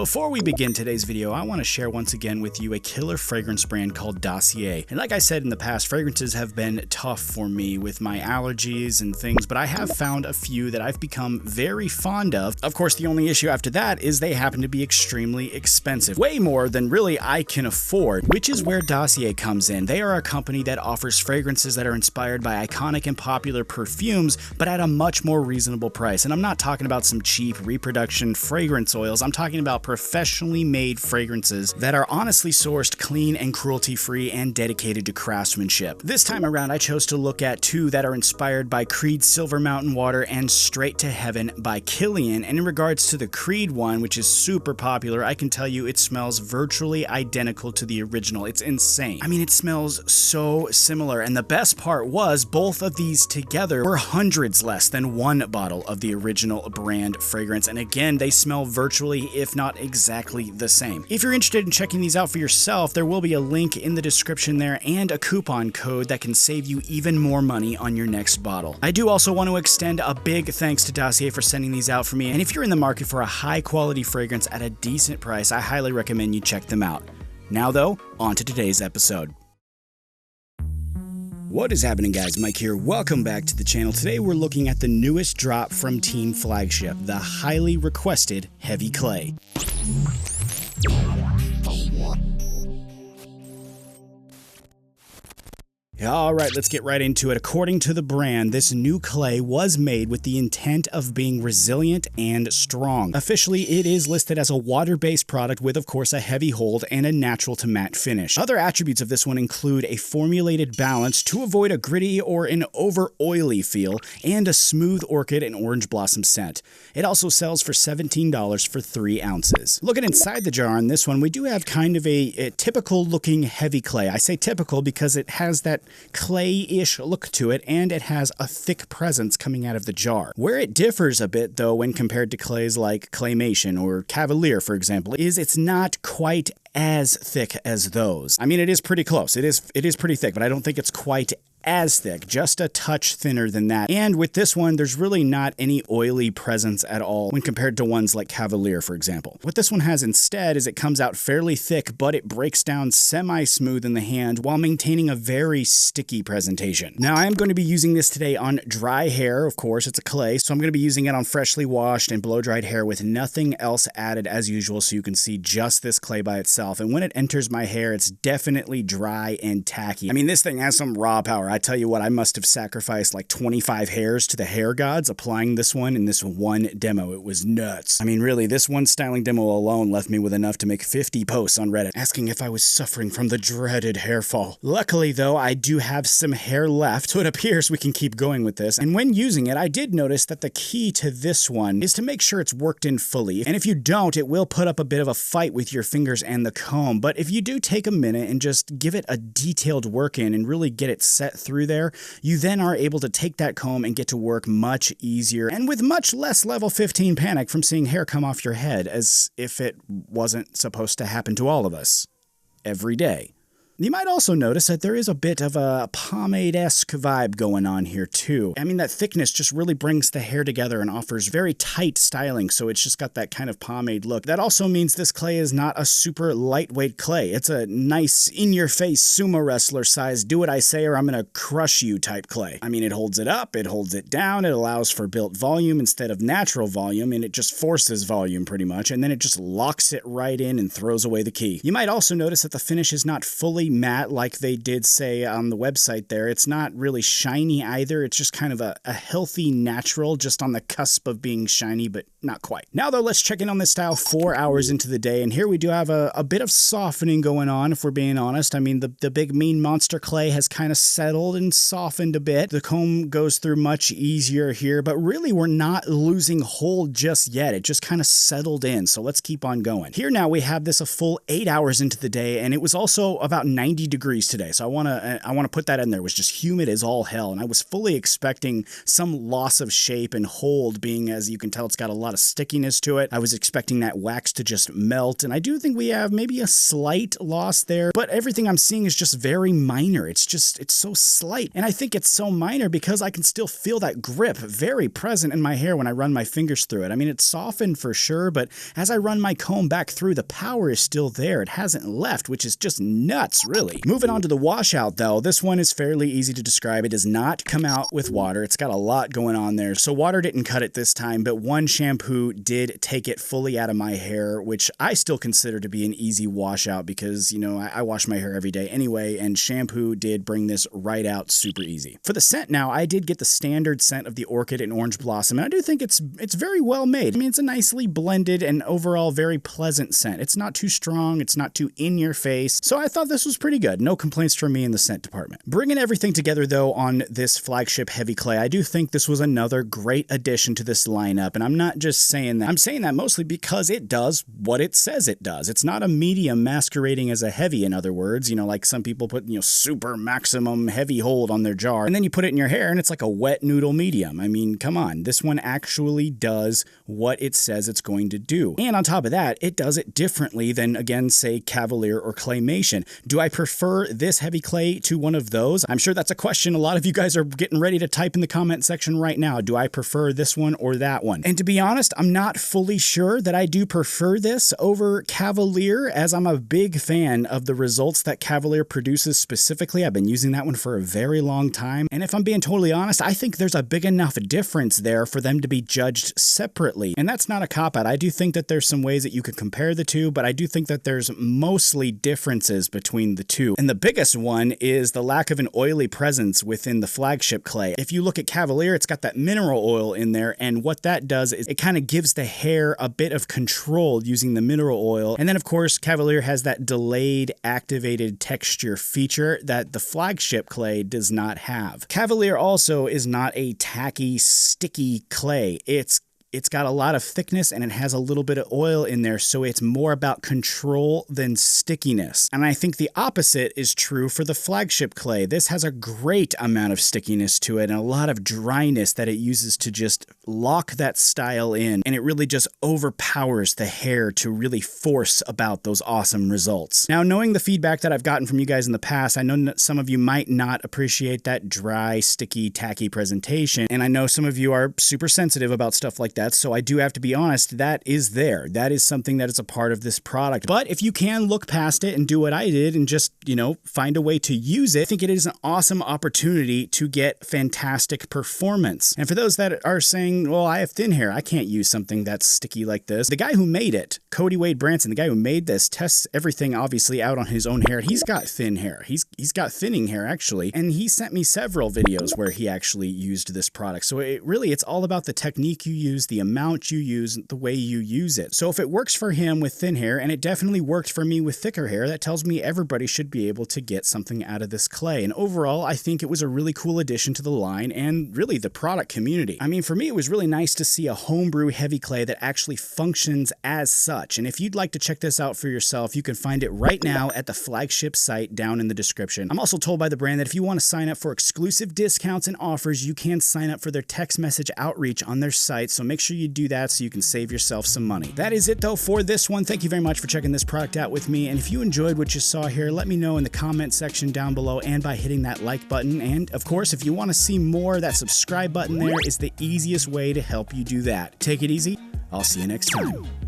Before we begin today's video, I want to share once again with you a killer fragrance brand called Dossier. And like I said in the past, fragrances have been tough for me with my allergies and things, but I have found a few that I've become very fond of. Of course, the only issue after that is they happen to be extremely expensive, way more than really I can afford, which is where Dossier comes in. They are a company that offers fragrances that are inspired by iconic and popular perfumes, but at a much more reasonable price. And I'm not talking about some cheap reproduction fragrance oils. I'm talking about professionally made fragrances that are honestly sourced, clean and cruelty-free, and dedicated to craftsmanship. This time around, I chose to look at two that are inspired by Creed's Silver Mountain Water and Straight to Heaven by Killian. And in regards to the Creed one, which is super popular, I can tell you it smells virtually identical to the original. It's insane. I mean, it smells so similar, and the best part was both of these together were hundreds less than one bottle of the original brand fragrance. And again, they smell virtually, if not exactly the same. If you're interested in checking these out for yourself, there will be a link in the description there and a coupon code that can save you even more money on your next bottle. I do also want to extend a big thanks to Dossier for sending these out for me, and if you're in the market for a high quality fragrance at a decent price, I highly recommend you check them out. Now though, on to today's episode. What is happening, guys? Mike here. Welcome back to the channel. Today we're looking at the newest drop from Team Flagship, the highly requested Heavy Clay. Alright, let's get right into it. According to the brand, this new clay was made with the intent of being resilient and strong. Officially, it is listed as a water-based product with, of course, a heavy hold and a natural to matte finish. Other attributes of this one include a formulated balance to avoid a gritty or an over-oily feel, and a smooth orchid and orange blossom scent. It also sells for $17 for 3 ounces. Looking inside the jar on this one, we do have kind of a typical-looking heavy clay. I say typical because it has that clay-ish look to it, and it has a thick presence coming out of the jar. Where it differs a bit, though, when compared to clays like Claymation or Cavalier, for example, is it's not quite as thick as those. I mean, it is pretty close. It is pretty thick, but I don't think it's quite as thick, just a touch thinner than that. And with this one, there's really not any oily presence at all when compared to ones like Cavalier, for example. What this one has instead is it comes out fairly thick, but it breaks down semi-smooth in the hand while maintaining a very sticky presentation. Now, I am going to be using this today on dry hair. Of course, it's a clay, so I'm going to be using it on freshly washed and blow-dried hair with nothing else added as usual, so you can see just this clay by itself. And when it enters my hair, it's definitely dry and tacky. I mean, this thing has some raw power. I tell you what, I must have sacrificed like 25 hairs to the hair gods applying this one in this one demo. It was nuts. I mean, really, this one styling demo alone left me with enough to make 50 posts on Reddit asking if I was suffering from the dreaded hair fall. Luckily, though, I do have some hair left, so it appears we can keep going with this. And when using it, I did notice that the key to this one is to make sure it's worked in fully. And if you don't, it will put up a bit of a fight with your fingers and the comb. But if you do take a minute and just give it a detailed work in and really get it set through there, you then are able to take that comb and get to work much easier and with much less level 15 panic from seeing hair come off your head, as if it wasn't supposed to happen to all of us every day. You might also notice that there is a bit of a pomade-esque vibe going on here too. I mean, that thickness just really brings the hair together and offers very tight styling, so it's just got that kind of pomade look. That also means this clay is not a super lightweight clay. It's a nice, in-your-face sumo wrestler size, do what I say or I'm gonna crush you type clay. I mean, it holds it up, it holds it down, it allows for built volume instead of natural volume, and it just forces volume pretty much, and then it just locks it right in and throws away the key. You might also notice that the finish is not fully matte like they did say on the website there. It's not really shiny either. It's just kind of a healthy natural, just on the cusp of being shiny, but not quite. Now though, let's check in on this style 4 hours into the day, and here we do have a bit of softening going on, if we're being honest. I mean, the big mean monster clay has kind of settled and softened a bit. The comb goes through much easier here, but really we're not losing hold just yet. It just kind of settled in, so let's keep on going. Here now we have this a full 8 hours into the day, and it was also about 90 degrees today, so I want to put that in there. It was just humid as all hell, and I was fully expecting some loss of shape and hold, being, as you can tell, it's got a lot of stickiness to it. I was expecting that wax to just melt, and I do think we have maybe a slight loss there, but everything I'm seeing is just very minor. It's so slight, and I think it's so minor because I can still feel that grip very present in my hair when I run my fingers through it. I mean, it's softened for sure, but as I run my comb back through, the power is still there. It hasn't left, which is just nuts, really. Moving on to the washout, though, this one is fairly easy to describe. It does not come out with water. It's got a lot going on there, so water didn't cut it this time, but one shampoo did take it fully out of my hair, which I still consider to be an easy washout because, you know, I wash my hair every day anyway, and shampoo did bring this right out super easy. For the scent now, I did get the standard scent of the orchid and orange blossom, and I do think it's very well made. I mean, it's a nicely blended and overall very pleasant scent. It's not too strong, it's not too in your face, so I thought this was pretty good. No complaints from me in the scent department. Bringing everything together, though, on this Flagship Heavy Clay, I do think this was another great addition to this lineup, and I'm not just saying that. I'm saying that mostly because it does what it says it does. It's not a medium masquerading as a heavy, in other words, you know, like some people put, you know, super maximum heavy hold on their jar, and then you put it in your hair and it's like a wet noodle medium. I mean, come on, this one actually does what it says it's going to do. And on top of that, it does it differently than, again, say Cavalier or Claymation. Do I prefer this heavy clay to one of those? I'm sure that's a question a lot of you guys are getting ready to type in the comment section right now. Do I prefer this one or that one? And to be honest, I'm not fully sure that I do prefer this over Cavalier, as I'm a big fan of the results that Cavalier produces specifically. I've been using that one for a very long time, and if I'm being totally honest, I think there's a big enough difference there for them to be judged separately. And that's not a cop-out. I do think that there's some ways that you could compare the two, but I do think that there's mostly differences between the two. And the biggest one is the lack of an oily presence within the Flagship clay. If you look at Cavalier, it's got that mineral oil in there, and what that does is it kind of gives the hair a bit of control using the mineral oil. And then, of course, Cavalier has that delayed activated texture feature that the Flagship clay does not have. Cavalier also is not a tacky, sticky clay. It's got a lot of thickness and it has a little bit of oil in there, so it's more about control than stickiness. And I think the opposite is true for the Flagship clay. This has a great amount of stickiness to it and a lot of dryness that it uses to just lock that style in, and it really just overpowers the hair to really force about those awesome results. Now, knowing the feedback that I've gotten from you guys in the past, I know that some of you might not appreciate that dry, sticky, tacky presentation, and I know some of you are super sensitive about stuff like that. So I do have to be honest, that is there. That is something that is a part of this product. But if you can look past it and do what I did and just, you know, find a way to use it, I think it is an awesome opportunity to get fantastic performance. And for those that are saying, well, I have thin hair, I can't use something that's sticky like this, the guy who made it, Cody Wade Branson, the guy who made this, tests everything obviously out on his own hair. He's got thin hair. He's got thinning hair, actually. And he sent me several videos where he actually used this product. So it's all about the technique you use, the amount you use, the way you use it. So if it works for him with thin hair, and it definitely worked for me with thicker hair, that tells me everybody should be able to get something out of this clay. And overall, I think it was a really cool addition to the line and really the product community. I mean, for me, it was really nice to see a homebrew heavy clay that actually functions as such. And if you'd like to check this out for yourself, you can find it right now at the Flagship site down in the description. I'm also told by the brand that if you want to sign up for exclusive discounts and offers, you can sign up for their text message outreach on their site. So make sure you do that so you can save yourself some money. That is it though for this one. Thank you very much for checking this product out with me. And if you enjoyed what you saw here, let me know in the comment section down below and by hitting that like button. And of course, if you want to see more, that subscribe button there is the easiest way to help you do that. Take it easy. I'll see you next time.